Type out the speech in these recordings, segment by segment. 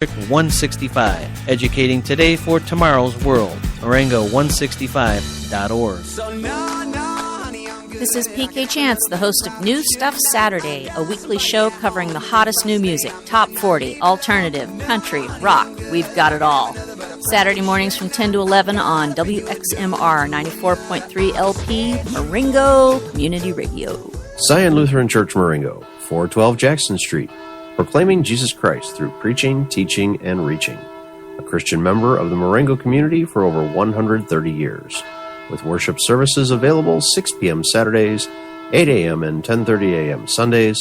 165, educating today for tomorrow's world. Marengo165.org. This is PK Chance, the host of New Stuff Saturday, a weekly show covering the hottest new music, top 40, alternative, country, rock. We've got it all. Saturday mornings from 10 to 11 on WXMR 94.3 LP, Marengo Community Radio. Zion Lutheran Church Marengo, 412 Jackson Street, proclaiming Jesus Christ through preaching, teaching, and reaching. A Christian member of the Marengo community for over 130 years. With worship services available 6 p.m. Saturdays, 8 a.m. and 10:30 a.m. Sundays,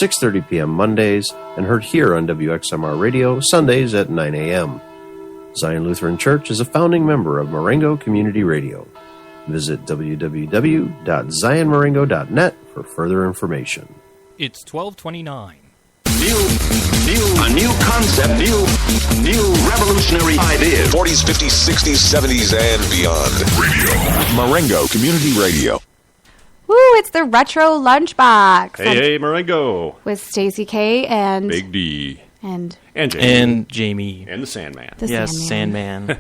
6:30 p.m. Mondays, and heard here on WXMR Radio Sundays at 9 a.m. Zion Lutheran Church is a founding member of Marengo Community Radio. Visit www.zionmarengo.net for further information. It's 12:29. A new concept, new revolutionary ideas. 40s, 50s, 60s, 70s, and beyond. Radio. Marengo Community Radio. Woo, it's the Retro Lunchbox. Hey, Marengo. With Stacey K and Big D. And Jamie. And Jamie. And the Sandman. Sandman.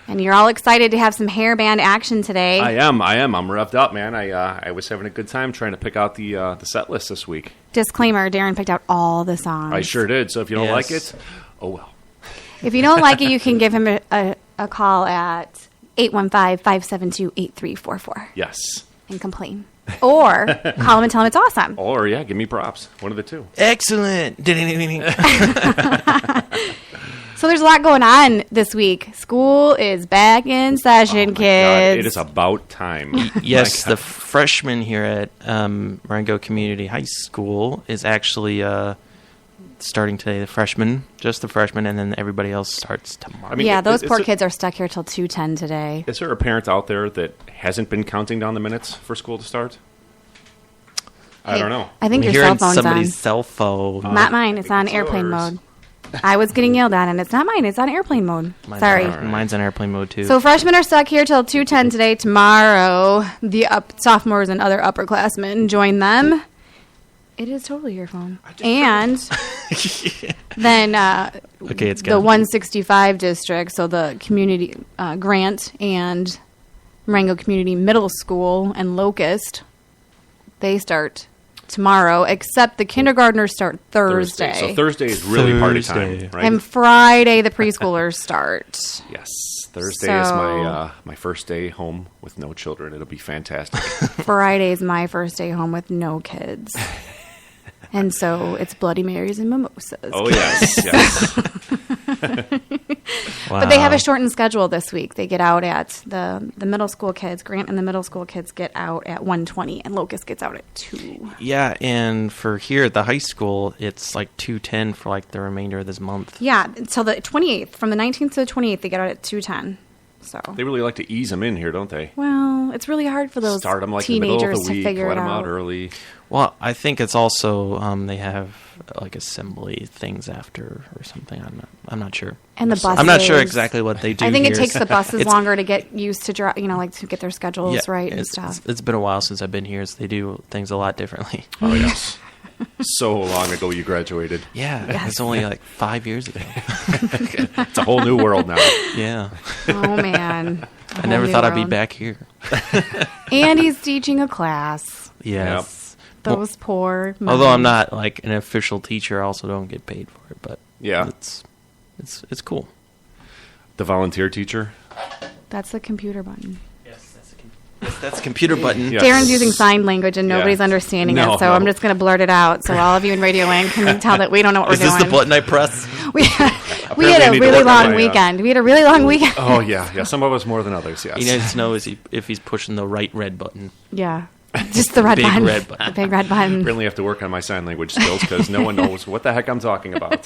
And you're all excited to have some hairband action today. I am. I'm revved up, man. I was having a good time trying to pick out the set list this week. Disclaimer, Darren picked out all the songs. I sure did. So if you don't like it, oh well. If you don't like it, you can give him a call at 815-572-8344. Yes. And complain. Or call him and tell him it's awesome. Or, yeah, give me props. One of the two. Excellent. So there's a lot going on this week. School is back in session, kids. God, it is about time. Yes, the freshmen here at Marengo Community High School is actually starting today. Just the freshmen, and then everybody else starts tomorrow. I mean, those poor kids are stuck here till 2:10 today. Is there a parent out there that hasn't been counting down the minutes for school to start? I don't know. I think your cell phone's somebody's on. Cell phone. Not mine. It's on airplane mode. I was getting yelled at, and it's not mine. It's on airplane mode. Sorry. Mine's on airplane mode, too. So freshmen are stuck here till 2:10 today. Tomorrow, the sophomores and other upperclassmen join them. It is totally your phone. And then okay, it's the 165 district, so the community Grant and Marengo Community Middle School and Locust, they start tomorrow, except the kindergartners start Thursday. So Thursday is really party time, right? And Friday, the preschoolers start. Yes. Thursday is my first day home with no children. It'll be fantastic. Friday is my first day home with no kids. And so it's Bloody Marys and mimosas. Oh, yes. Wow. But they have a shortened schedule this week. They get out at the middle school kids. Grant and the middle school kids get out at 1:20, and Locust gets out at 2. Yeah, and for here at the high school, it's like 2:10 for like the remainder of this month. Yeah, until the 28th. From the 19th to the 28th, they get out at 2:10. So they really like to ease them in here, don't they? Well, it's really hard for those Start them like teenagers in the middle of the week, to figure let it them out. out early. Well, I think it's also they have like assembly things after or something. I'm not sure. And the buses. I'm not sure exactly what they do. I think here. it takes the buses longer to get used to to get their schedules right and it's, stuff. It's been a while since I've been here, so they do things a lot differently. Oh yes. So long ago you graduated. Yeah, yes. It's only like 5 years ago. It's a whole new world now. Yeah. Oh man. I never thought I'd be back here. And he's teaching a class. Yes. Those poor. Although I'm not like an official teacher, I also don't get paid for it. But yeah, it's cool. The volunteer teacher. That's the computer button. That's a computer button. Yes. Darren's using sign language and nobody's understanding it, so I'm just going to blurt it out. So all of you in Radio Land can tell that we don't know what we're doing. Is this the button I press? We had a really long weekend. We had a really long weekend. Oh, yeah. Some of us more than others, yes. He needs to know if he's pushing the right red button. Yeah. Just the red big button. Red button. The big red button. Really have to work on my sign language skills because no one knows what the heck I'm talking about.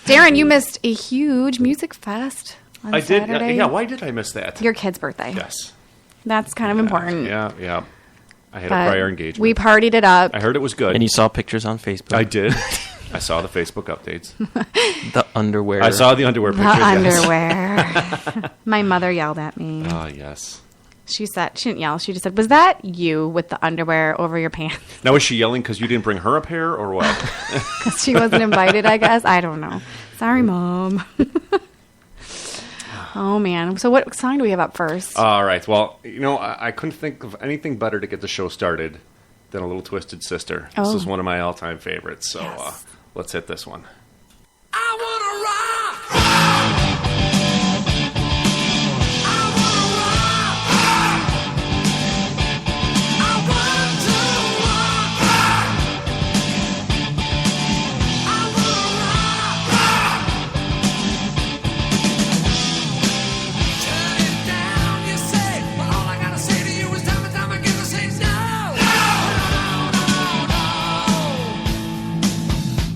Darren, you missed a huge music fest on did. Saturday. Yeah, why did I miss that? Your kid's birthday. Yes. That's kind of important. Yeah. I had a prior engagement. We partied it up. I heard it was good. And you saw pictures on Facebook. I did. I saw the Facebook updates. The underwear. I saw the underwear pictures. The underwear. My mother yelled at me. Ah, yes. She said, she didn't yell. She just said, "Was that you with the underwear over your pants?" Now, was she yelling because you didn't bring her a pair or what? Because she wasn't invited, I guess. I don't know. Sorry, Mom. Oh, man. So what song do we have up first? All right. Well, I couldn't think of anything better to get the show started than A Little Twisted Sister. This is one of my all-time favorites. So Yes. Let's hit this one. I wanna rock.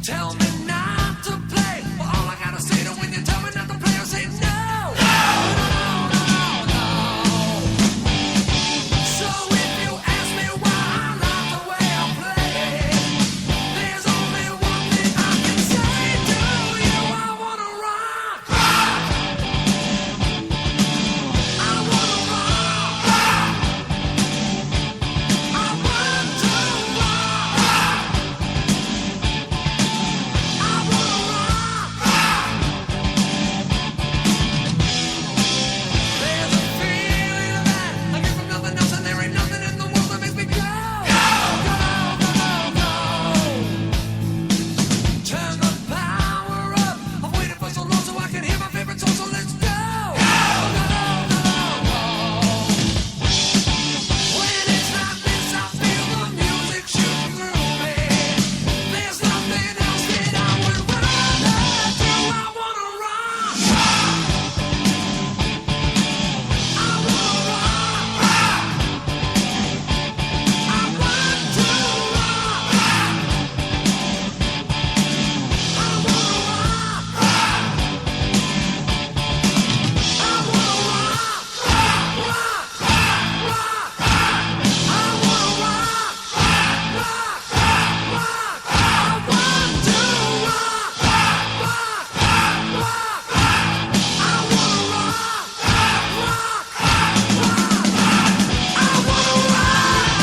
Tell me not to play, but all I gotta say to when you tell me not to play, I say no. So if you ask me why I like the way I play, there's only one thing I can say to you. I wanna rock. I wanna rock. I want to rock. There's a feeling that I get from nothing else, and there ain't nothing in the world that makes me go. Turn the power up. I've waited for so long so I can hear my favorite song, so let's go. When it's like this, I feel the music shoot through me. There's nothing else that I would rather do. I wanna rock. I wanna rock. I want to rock. I wanna rock. I wanna rock. Rock, rock, rock. I wanna rock. Rock, rock. I want to rock. Rock, rock. I wanna rock.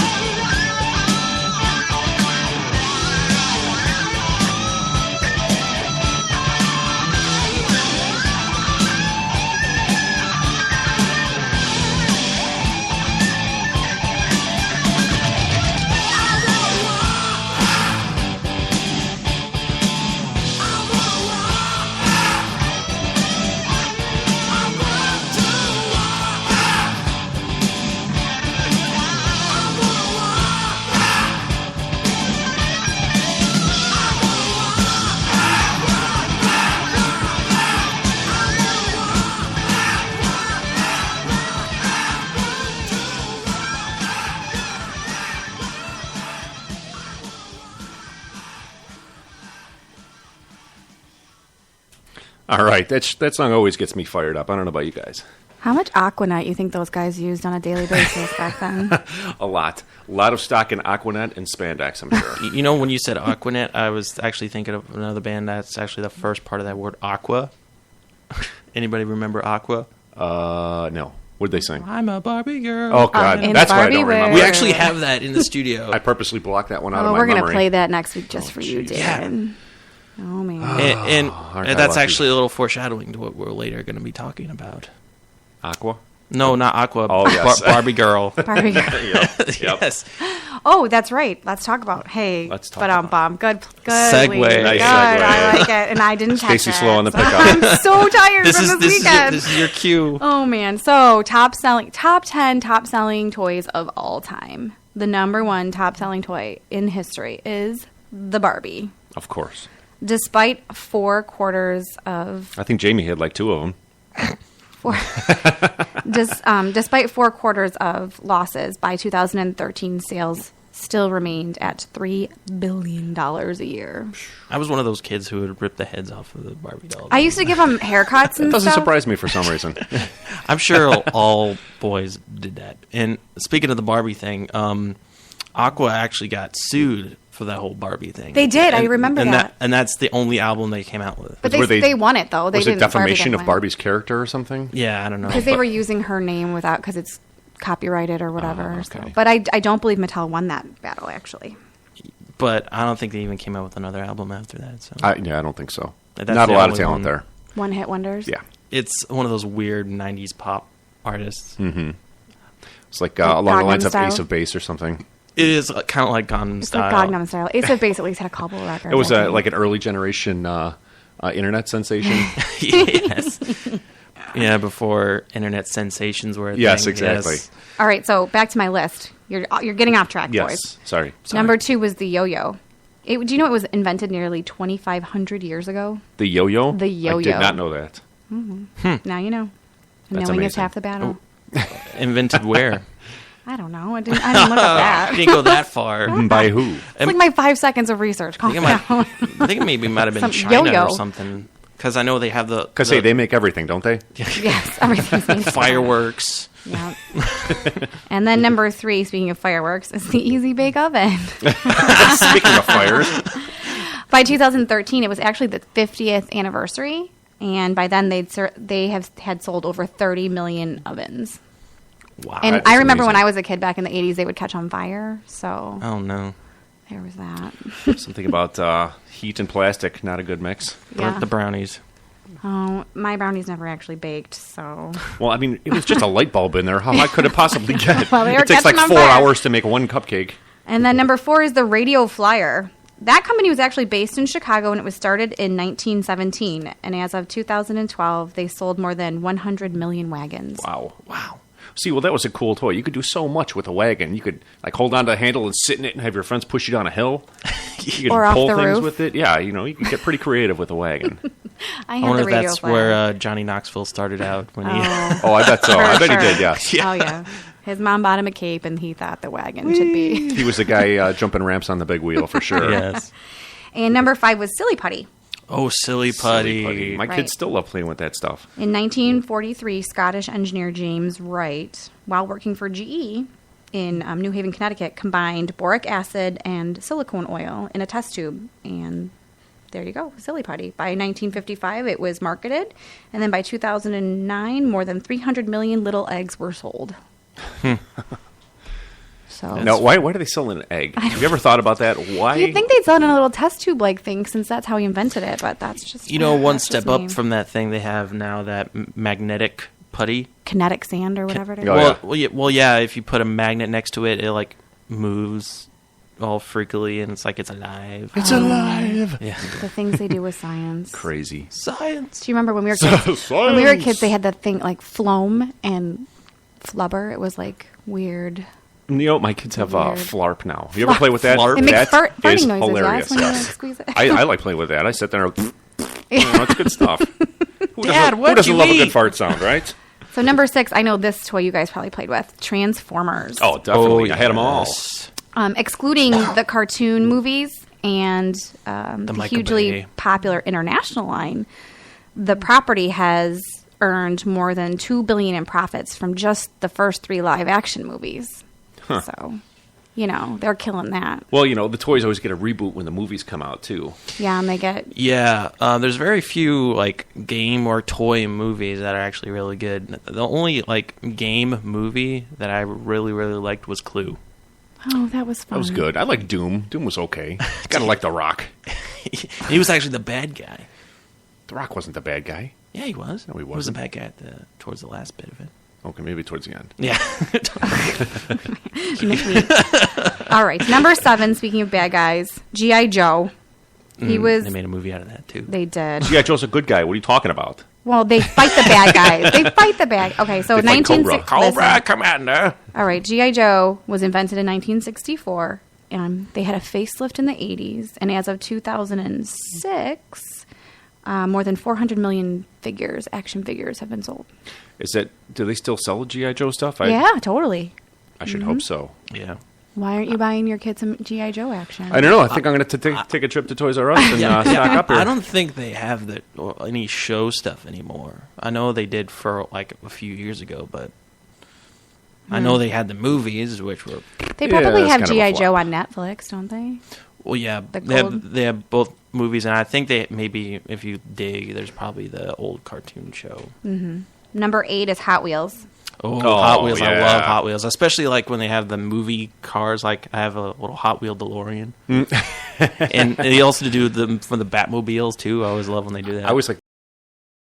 All right. That song always gets me fired up. I don't know about you guys. How much Aquanet you think those guys used on a daily basis back then? A lot. A lot of stock in Aquanet and spandex, I'm sure. You know, when you said Aquanet, I was actually thinking of another band that's actually the first part of that word, Aqua. Anybody remember Aqua? No. What'd they sing? I'm a Barbie girl. Oh, God. In That's why I Barbie don't remember. We wear. actually have that in the studio. I purposely blocked that one out Oh, of my we're memory. going to play that next week just for you, jeez. Dan. Oh, man. and aren't I that's lucky. actually a little foreshadowing to what we're later going to be talking about. Aqua? No, not Aqua. Oh, yes. Barbie girl. Barbie. Yep. Yes. Oh, that's right. Let's talk about. Hey, Let's talk but about- bomb. Good Segue. lead. Nice Good. segue. I like it, and I didn't catch Stacy it. slow on the So pickup. I'm so tired This from is this this weekend. is your cue. Oh man! So top 10 top selling toys of all time. The number one top selling toy in history is the Barbie. Of course. Despite 4 quarters of I think Jamie had like 2 of them. despite 4 quarters of losses, by 2013 sales still remained at $3 billion a year. I was one of those kids who would rip the heads off of the Barbie dolls. I used to give them haircuts and It doesn't stuff. surprise me for some reason. I'm sure all boys did that. And speaking of the Barbie thing, Aqua actually got sued for that whole Barbie thing. They did, I And- remember and that. And that's the only album they came out with. But Were they won it though. They Was it didn't. Barbie defamation didn't of win. Barbie's character or something? Yeah, I don't know. Because they But were using her name without, because it's copyrighted or whatever. okay. So. But I don't believe Mattel won that battle, actually. But I don't think they even came out with another album after that. So I don't think so. That's Not a the lot of only talent one. there. One-hit wonders? Yeah. it's one of those weird '90s pop artists. Mm-hmm. It's like Like along the lines Gangnam of Ace Style? of Base or something. It is kind of like Gangnam It's Style. like Gangnam Style. Ace of Base at least had a couple records. It was I think. like an early generation internet sensation. Yes. Yeah, before internet sensations were a Yes, thing. exactly. Yes. All right, so back to my list. You're getting off track, Yes. boys. Sorry. Number 2 was the yo-yo. Do you know it was invented nearly 2,500 years ago? The yo-yo? The yo-yo. I did not know that. Now you know. That's Knowing is amazing. half the battle. Invented where? I don't know. I didn't look at that. Didn't go that far. By who? It's like my 5 seconds of research. Calm I down. think it maybe might have been Some China yo-yo. or something. Because I know they have the Because, hey, they make everything, don't they? Yes, everything's made of fireworks. Yeah. And then number 3, speaking of fireworks, is the Easy Bake Oven. Speaking of fires. By 2013, it was actually the 50th anniversary, and by then they had sold over 30 million ovens. Wow. And That I is remember when amazing. I was a kid back in the 80s, they would catch on fire. So Oh, no. there was that. Something about heat and plastic, not a good mix. Burnt the brownies. Oh, my brownies never actually baked, so Well, I mean, it was just a light bulb in there. How high could it possibly get? Well, they were It takes like catching 4 on fire. hours to make one cupcake. And then number 4 is the Radio Flyer. That company was actually based in Chicago, and it was started in 1917. And as of 2012, they sold more than 100 million wagons. Wow. See, well, that was a cool toy. You could do so much with a wagon. You could like hold on to the handle and sit in it and have your friends push you down a hill. You could Or off pull the things roof. with it. Yeah, you could get pretty creative with a wagon. I I had wonder the if Radio that's Flyer. where Johnny Knoxville started out when he. Oh, I bet so. For I bet sure. he did, yes. Oh, yeah. His mom bought him a cape, and he thought the wagon should be. He was the guy jumping ramps on the big wheel for sure. Yes. And number 5 was Silly Putty. Oh, silly putty. My Right. kids still love playing with that stuff. In 1943, Scottish engineer James Wright, while working for GE in New Haven, Connecticut, combined boric acid and silicone oil in a test tube. And there you go, Silly Putty. By 1955, it was marketed. And then by 2009, more than 300 million little eggs were sold. So Now, why do they sell an egg? Have you ever thought about that? Why? you'd think they'd sell it in a little test tube-like thing, since that's how he invented it, but that's just... One that's just step up me. from that thing they have now, that magnetic putty. Kinetic sand or whatever it is. Oh, yeah. Well, yeah. If you put a magnet next to it, it like moves all freakily, and it's like it's alive. It's alive. Yeah. The things they do with science. Crazy. Science. Do you remember when we were kids? When we were kids, they had that thing like phloem and flubber. It was like weird. My kids have Weird. Flarp now. Have you ever played with that? Flarp? It makes That farting is noises, hilarious. yes, when you, yes. like, squeeze it. I like playing with that. I sit there and it's good stuff. Who Dad, doesn't, what'd who doesn't you love a eat? good fart sound, right? So number 6, I know this toy you guys probably played with, Transformers. Oh, definitely. Oh, I had them all. yes. Excluding the cartoon movies and the Michael hugely Bay. popular international line, the property has earned more than $2 billion in profits from just the first 3 live-action movies. So, they're killing that. Well, the toys always get a reboot when the movies come out, too. Yeah, and they get... Yeah, there's very few like game or toy movies that are actually really good. The only like game movie that I really liked was Clue. Oh, that was fun. That was good. I like Doom. Doom was okay. Gotta like The Rock. He was actually the bad guy. The Rock wasn't the bad guy. Yeah, he was. No, he was the wasn't. bad guy towards the last bit of it. Okay, maybe towards the end. Yeah. All right, number 7, speaking of bad guys, G.I. Joe. He was... They made a movie out of that too. They did. G.I. Joe's a good guy. What are you talking about? Well, they fight the bad guys. They fight the bad... Okay, so They fight Cobra. 1960... Cobra Commander. All right, G.I. Joe was invented in 1964, and they had a facelift in the 80s. And as of 2006, more than 400 million action figures, have been sold. Do they still sell G.I. Joe stuff? Yeah, totally. I should hope so. Yeah. Why aren't you buying your kids some G.I. Joe action? I don't know. I think I'm going to take a trip to Toys R Us and stock up here. I don't think they have any show stuff anymore. I know they did for like a few years ago, but I know they had the movies, which were They probably that's have kind of a G.I. flop. Joe on Netflix, don't they? well, yeah. The They gold- have both movies, and I think they maybe if you dig, there's probably the old cartoon show. Number 8 is Hot Wheels. Oh, Hot Wheels! I yeah. love Hot Wheels, especially like when they have the movie cars. Like I have a little Hot Wheel DeLorean, and they also do them for the Batmobiles too. I always love when they do that. I always like